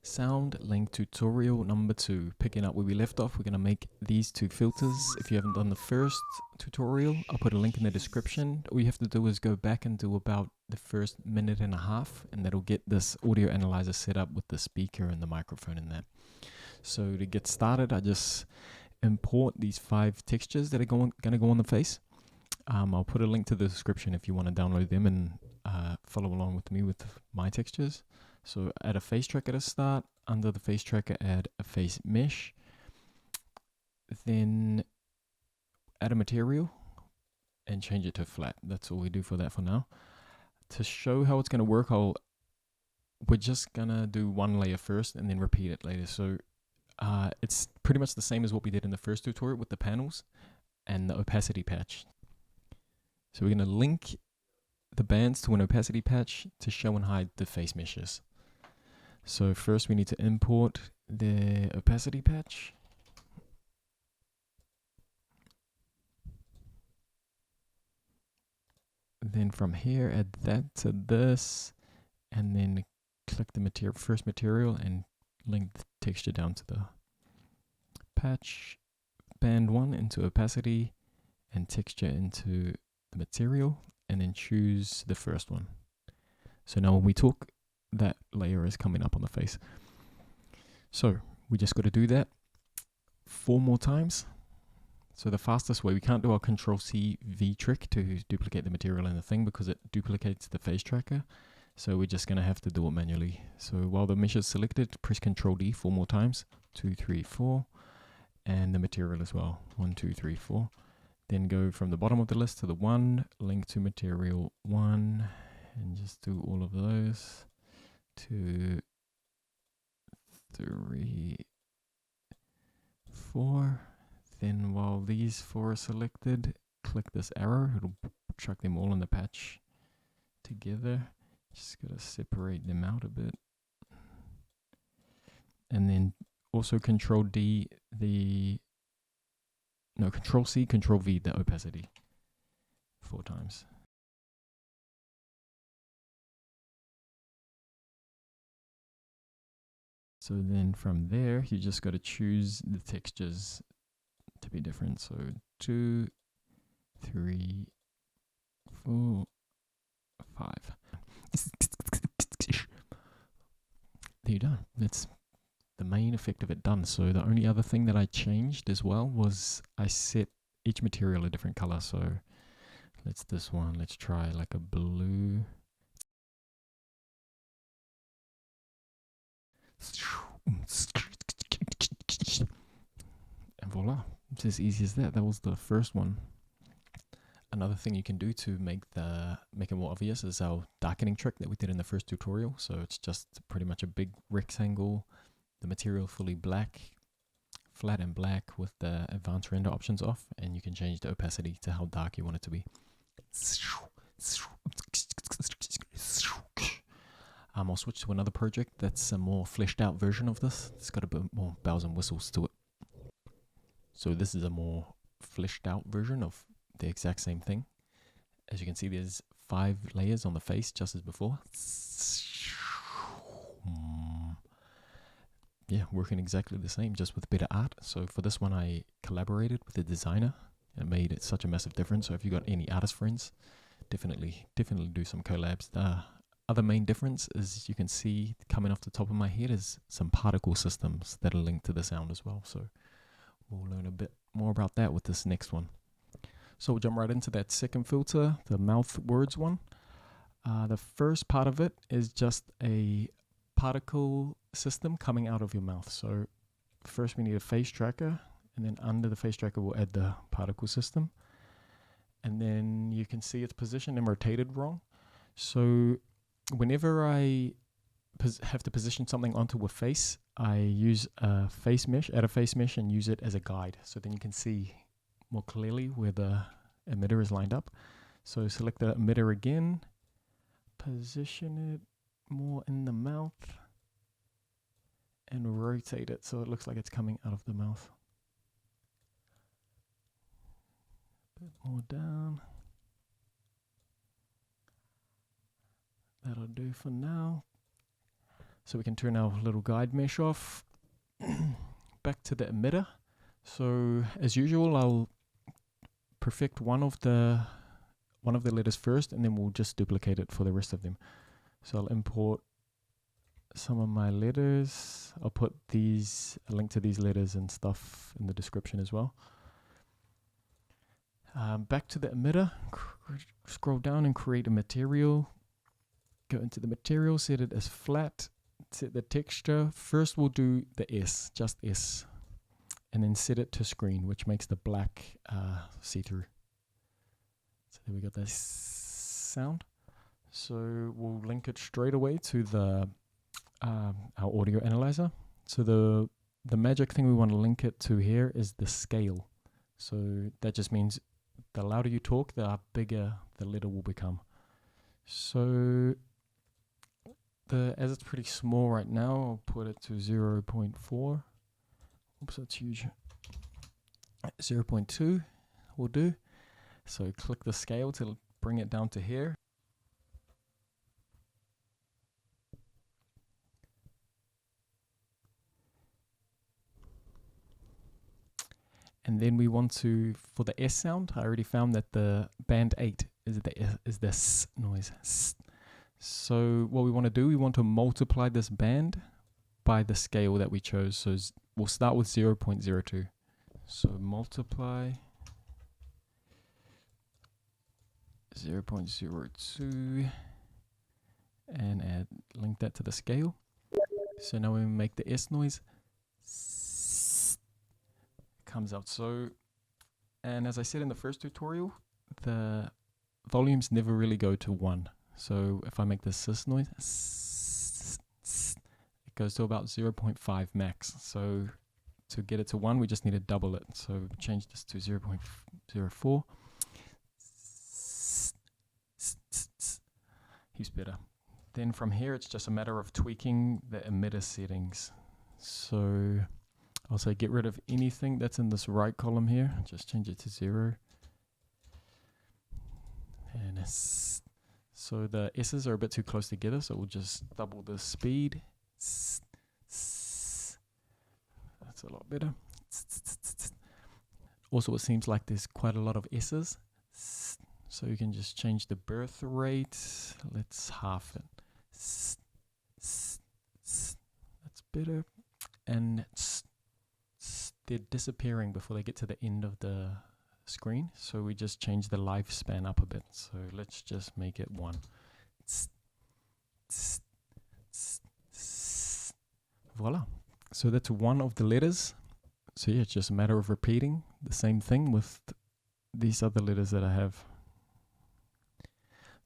Sound link tutorial number 2. Picking up where we left off, we're going to make these two filters. If you haven't done the first tutorial, I'll put a link in the description. All you have to do is go back and do about the first minute and a half, and that'll get this audio analyzer set up with the speaker and the microphone in there. So to get started, I just import these 5 textures that are going to go on the face. I'll put a link to the description if you want to download them and follow along with me with my textures. So add a face tracker to start. Under the face tracker, add a face mesh. Then add a material and change it to flat. That's all we do for that for now. To show how it's going to work, we're just going to do one layer first and then repeat it later. So it's pretty much the same as what we did in the first tutorial with the panels and the opacity patch. So we're going to link the bands to an opacity patch to show and hide the face meshes. So first we need to import the opacity patch. Then from here, add that to this, and then click the first material and link the texture down to the patch. Band 1 into opacity and texture into the material, and then choose the first one. So now when we talk, that layer is coming up on the face. So we just got to do that 4 more times. So the fastest way, we can't do our Control-C-V trick to duplicate the material in the thing because it duplicates the face tracker. So we're just going to have to do it manually. So while the mesh is selected, press Control-D 4 more times. 2, 3, 4. And the material as well. 1, 2, 3, 4. Then go from the bottom of the list to the 1, link to material 1, and just do all of those. 2, 3, 4. Then while these 4 are selected, click this arrow. It'll chuck them all in the patch together. Just gotta separate them out a bit. And then also Control-C, Control-V, the opacity 4 times. So then from there, you just got to choose the textures to be different. So 2, 3, 4, 5. There you go. That's the main effect of it done. So the only other thing that I changed as well was I set each material a different color. So let's try like a blue. And voila, it's as easy as that. That was the first one. Another thing you can do to make it more obvious is our darkening trick that we did in the first tutorial. So it's just pretty much a big rectangle, the material fully black, flat and black with the advanced render options off, and you can change the opacity to how dark you want it to be. I'll switch to another project that's a more fleshed out version of this. It's got a bit more bells and whistles to it. So this is a more fleshed out version of the exact same thing. As you can see, there's 5 layers on the face just as before. Yeah, working exactly the same, just with better art. So for this one, I collaborated with the designer. It made it such a massive difference. So if you got any artist friends, definitely do some collabs. The other main difference is you can see coming off the top of my head is some particle systems that are linked to the sound as well. So we'll learn a bit more about that with this next one. So we'll jump right into that second filter, the mouth words one. The first part of it is just a particle system coming out of your mouth. So first we need a face tracker, and then under the face tracker we'll add the particle system. And then you can see it's positioned and rotated wrong. So whenever I have to position something onto a face, I use a face mesh, add a face mesh, and use it as a guide. So then you can see more clearly where the emitter is lined up. So select the emitter again, position it more in the mouth, and rotate it so it looks like it's coming out of the mouth. A bit more down. That'll do for now. So we can turn our little guide mesh off. Back to the emitter. So as usual, I'll perfect one of the letters first, and then we'll just duplicate it for the rest of them. So I'll import some of my letters. I'll put a link to these letters and stuff in the description as well. Back to the emitter, scroll down and create a material. Go into the material, set it as flat, set the texture. First we'll do the S, just S, and then set it to screen, which makes the black see-through. So there we got that sound. So we'll link it straight away to the our audio analyzer. So the magic thing we want to link it to here is the scale. So that just means the louder you talk, the bigger the letter will become. So as it's pretty small right now, I'll put it to 0.4. Oops, that's huge. 0.2 will do. So click the scale to bring it down to here. And then we want to, for the S sound, I already found that the band 8 is the S noise. S. So what we want to do, we want to multiply this band by the scale that we chose. So we'll start with 0.02. So multiply 0.02 and link that to the scale. So now we make the S noise. Comes out. So, and as I said in the first tutorial, the volumes never really go to 1. So if I make this sis noise, it goes to about 0.5 max. So to get it to 1, we just need to double it. So change this to 0.04. Heaps better. Then from here, it's just a matter of tweaking the emitter settings. So I'll say get rid of anything that's in this right column here. Just change it to 0. And so the S's are a bit too close together, so we'll just double the speed. That's a lot better. Also, it seems like there's quite a lot of S's. So you can just change the birth rate. Let's half it. That's better. And they're disappearing before they get to the end of the screen, so we just change the lifespan up a bit. So let's just make it 1. Voila. So that's one of the letters. So yeah, it's just a matter of repeating the same thing with these other letters that I have.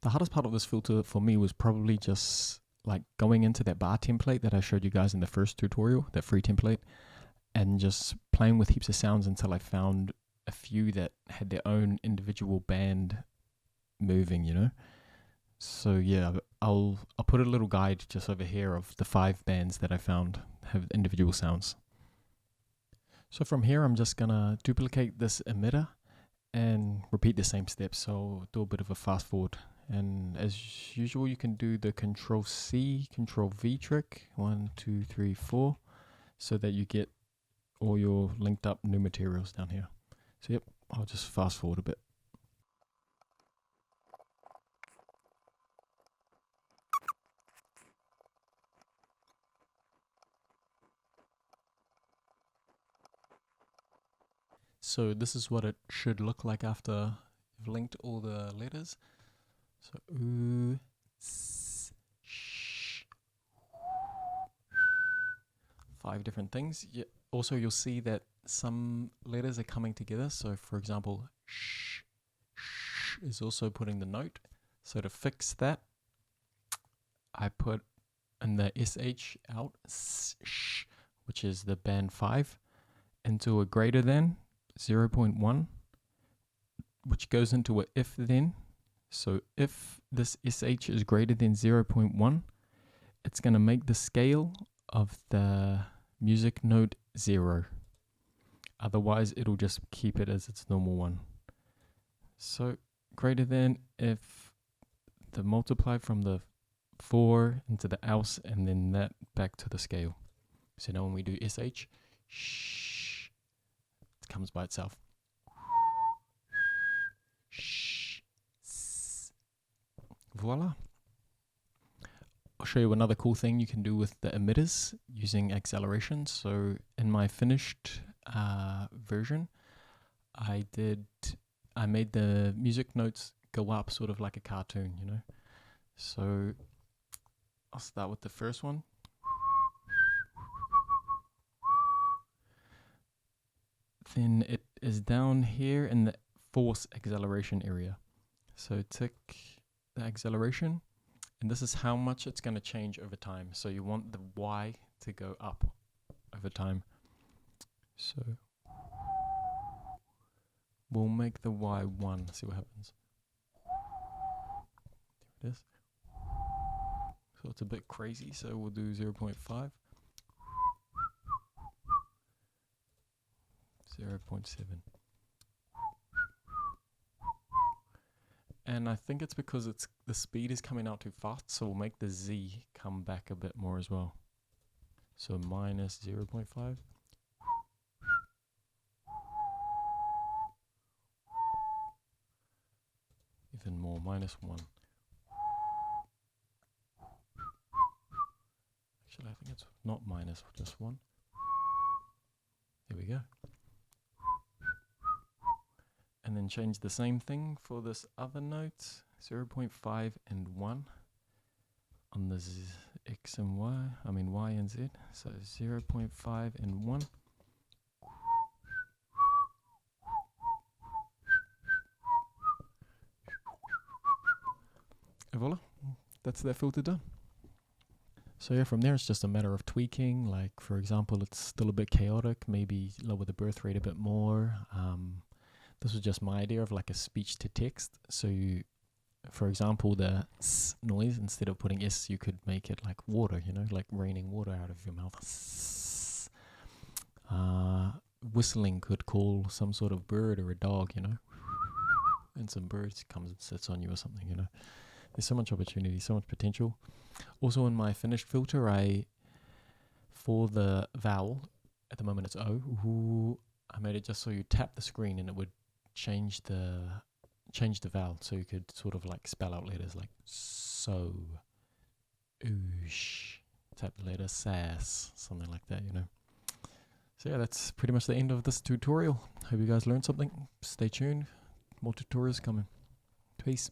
The hardest part of this filter for me was probably just like going into that bar template that I showed you guys in the first tutorial, that free template, and just playing with heaps of sounds until I found a few that had their own individual band moving, you know. So yeah, I'll put a little guide just over here of the 5 bands that I found have individual sounds. So from here, I'm just gonna duplicate this emitter and repeat the same steps. So do a bit of a fast forward. And as usual, you can do the Control-C, Control-V trick, 1, 2, 3, 4, so that you get all your linked up new materials down here. So yep, I'll just fast forward a bit. So this is what it should look like after you've linked all the letters. So oo, s, sh, 5 different things. Yeah. Also, you'll see that some letters are coming together. So for example, sh is also putting the note. So to fix that, I put in the sh out, sh, which is the band 5, into a greater than 0.1, which goes into a if then. So if this sh is greater than 0.1, it's going to make the scale of the music note 0. Otherwise, it'll just keep it as its normal one. So greater than if the multiply from the 4 into the aus, and then that back to the scale. So now when we do sh, shh, it comes by itself. Shh, voila. I'll show you another cool thing you can do with the emitters using acceleration. So in my finished version, I made the music notes go up sort of like a cartoon, you know. So I'll start with the first one. Then it is down here in the force acceleration area. So tick the acceleration, and this is how much it's going to change over time. So you want the Y to go up over time. So we'll make the Y 1, see what happens. There it is. So it's a bit crazy, so we'll do 0.5. 0.7. And I think it's because the speed is coming out too fast, so we'll make the Z come back a bit more as well. So minus 0.5. Even more, minus 1. Actually, I think it's not minus, just 1. There we go. And then change the same thing for this other note, 0.5 and 1 on the X and Y, I mean Y and Z. So 0.5 and 1. And voila, that's that filter done. So yeah, from there it's just a matter of tweaking. Like for example, it's still a bit chaotic, maybe lower the birth rate a bit more. This was just my idea of like a speech to text. So you, for example, the S noise, instead of putting S, you could make it like water, you know, like raining water out of your mouth. Whistling could call some sort of bird or a dog, you know, and some birds comes and sits on you or something, you know. There's so much opportunity, so much potential. Also in my finished filter, for the vowel, at the moment it's O, I made it just so you tap the screen and it would change the vowel, so you could sort of like spell out letters like so, oosh, tap the letter sass, something like that, you know. So yeah, that's pretty much the end of this tutorial. Hope you guys learned something. Stay tuned, more tutorials coming. Peace.